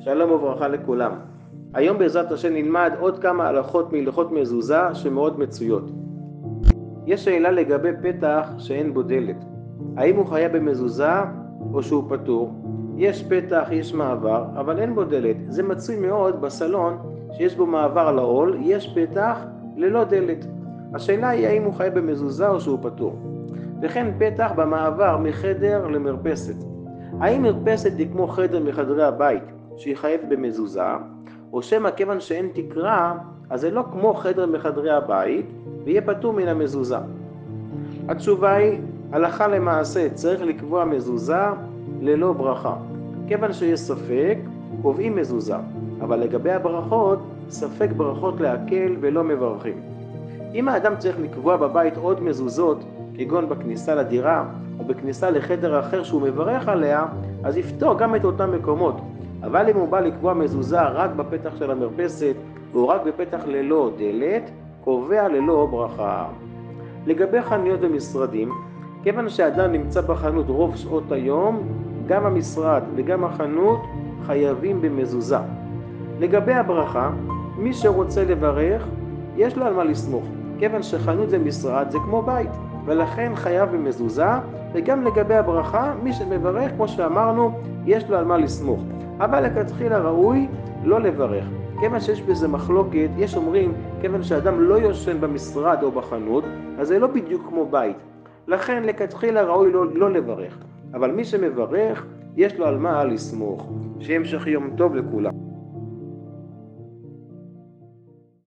שלום וברכה לכולם. היום בעזרת השם נלמד עוד כמה הלכות מהלכות מזוזה שמאוד מצויות. יש שאלה לגבי פתח שאין בו דלת. האם הוא חייב במזוזה או שהוא פטור? יש פתח, יש מעבר, אבל אין בו דלת. זה מצוי מאוד בסלון שיש בו מעבר לעול, יש פתח ללא דלת. השאלה היא האם הוא חייב במזוזה או שהוא פטור. וכן פתח במעבר מחדר למרפסת. האם מרפסת היא כמו חדר מחדרי הבית שהיא חייבת במזוזה, או שמא כיוון שאין תקרה אז זה לא כמו חדר מחדרי הבית ויהיה פטור מן המזוזה? התשובה היא הלכה למעשה צריך לקבוע מזוזה ללא ברכה. כיוון שיש ספק קובעים מזוזה, אבל לגבי הברכות ספק ברכות להקל ולא מברכים. אם האדם צריך לקבוע בבית עוד מזוזות כגון בכניסה לדירה או בכניסה לחדר אחר שהוא מברך עליה, אז יפתור גם את אותם מקומות. אבל אם הוא בא לקבוע מזוזה רק בפתח של המרפסת או רק בפתח ללא דלת, קובע ללא ברכה. לגבי חנויות ומשרדים, כיוון שאדם נמצא בחנות רוב שעות היום, גם המשרד וגם החנות חייבים במזוזה. לגבי הברכה, מי שרוצה לברך יש לו על מה לסמוך. כיוון שחנות ומשרד זה כמו בית, ולכן חייב במזוזה, וגם לגבי הברכה, מי שמברך, כמו שאמרנו, יש לו על מה לסמוך. אבל לכתחילה ראוי לא לברך. כיוון שיש בזה מחלוקת, יש אומרים, כיוון שאדם לא יושן במשרד או בחנות, אז זה לא בדיוק כמו בית. לכן לכתחילה ראוי לא לברך. אבל מי שמברך, יש לו על מה לסמוך. שימשך יום טוב לכולם.